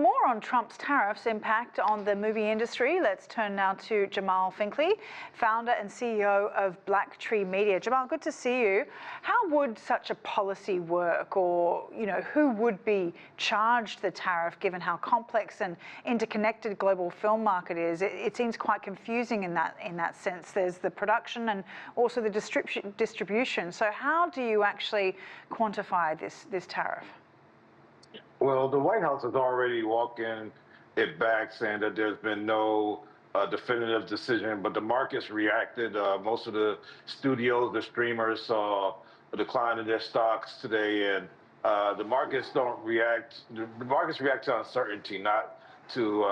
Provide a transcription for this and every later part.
for more on Trump's tariffs' impact on the movie industry, let's turn now to Jamaal Finkley, founder and CEO of BlackTree Media. Jamaal, good to see you. How would such a policy work, or who would be charged the tariff, given how complex and interconnected global film market is? It seems quite confusing in that sense. There's the production and also the distribution. So how do you actually quantify this tariff? Well, the White House has already walked it back, saying that there's been no definitive decision, but the markets reacted. Most of the studios, the streamers saw a decline in their stocks today, and the markets don't react. The markets react to uncertainty, not to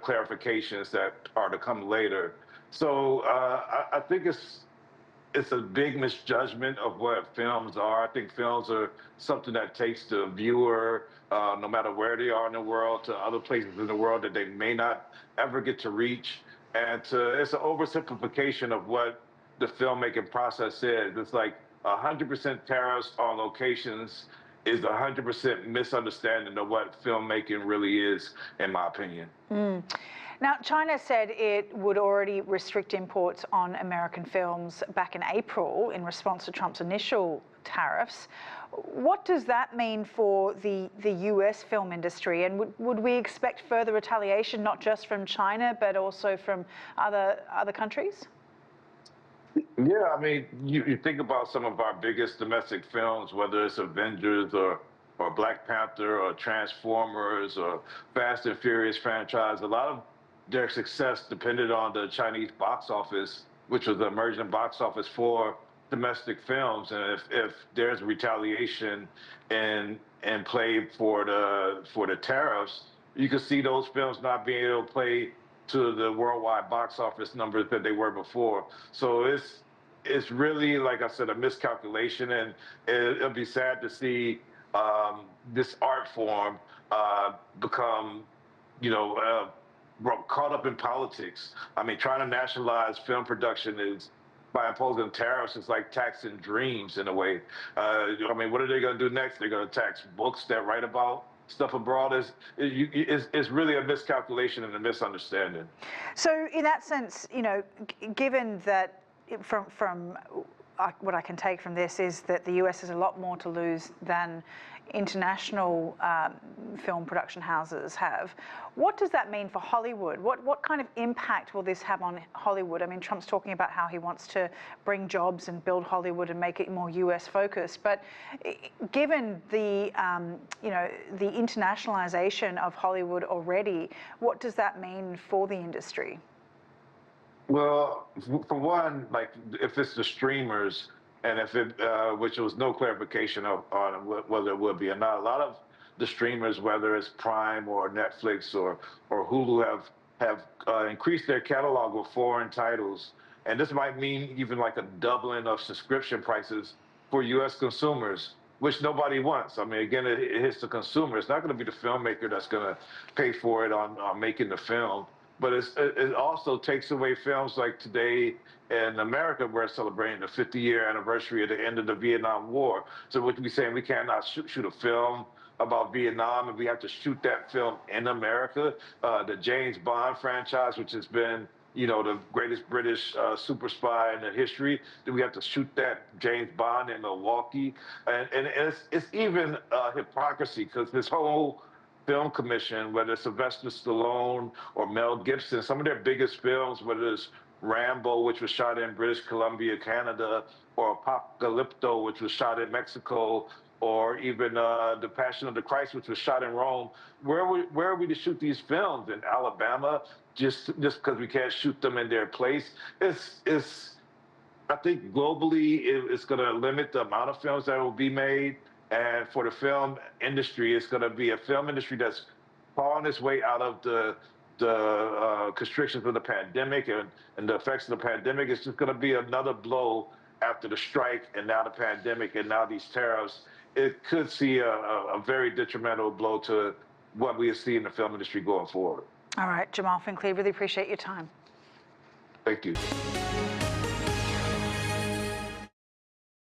clarifications that are to come later. So I think it's a big misjudgment of what films are. I think films are something that takes the viewer, no matter where they are in the world, to other places in the world that they may not ever get to reach. And it's an oversimplification of what the filmmaking process is. It's like 100% tariffs on locations is 100% misunderstanding of what filmmaking really is, in my opinion. Now, China said it would already restrict imports on American films back in April in response to Trump's initial tariffs. What does that mean for the US film industry? And would we expect further retaliation, not just from China, but also from other countries? Yeah, I mean, you think about some of our biggest domestic films, whether it's Avengers or Black Panther or Transformers or Fast and Furious franchise. A lot of their success depended on the Chinese box office, which was the emerging box office for domestic films. And if there's retaliation in play for the tariffs, you can see those films not being able to play to the worldwide box office numbers that they were before. So it's really, like I said, a miscalculation, and it'll be sad to see this art form become, caught up in politics. I mean, trying to nationalize film production is, by imposing tariffs, it's like taxing dreams in a way. I mean, what are they going to do next? They're going to tax books that write about stuff abroad. It's really a miscalculation and a misunderstanding. So in that sense, given that from what I can take from this is that the US has a lot more to lose than international film production houses have. What does that mean for Hollywood? What kind of impact will this have on Hollywood? I mean, Trump's talking about how he wants to bring jobs and build Hollywood and make it more US focused. But given the the internationalization of Hollywood already, what does that mean for the industry? Well, for one, like if it's the streamers, and if it, which was no clarification on whether it would be or not, a lot of the streamers, whether it's Prime or Netflix or Hulu, have increased their catalog with foreign titles, and this might mean even like a doubling of subscription prices for U.S. consumers, which nobody wants. I mean, again, it hits the consumer. It's not going to be the filmmaker that's going to pay for it on making the film. But it also takes away films like today in America, we're celebrating the 50-year anniversary of the end of the Vietnam War. So what we saying, we cannot shoot a film about Vietnam, and we have to shoot that film in America. The James Bond franchise, which has been, the greatest British super spy in the history, that we have to shoot that James Bond in Milwaukee. And it's even hypocrisy, because this whole film commission, whether it's Sylvester Stallone or Mel Gibson, some of their biggest films, whether it's Rambo, which was shot in British Columbia, Canada, or Apocalypto, which was shot in Mexico, or even The Passion of the Christ, which was shot in Rome. Where are we to shoot these films? In Alabama, just because we can't shoot them in their place? I think globally, it's going to limit the amount of films that will be made. And for the film industry, it's going to be a film industry that's clawing its way out of the constrictions of the pandemic and the effects of the pandemic. It's just going to be another blow after the strike and now the pandemic and now these tariffs. It could see a very detrimental blow to what we see in the film industry going forward. All right, Jamaal Finkley, really appreciate your time. Thank you.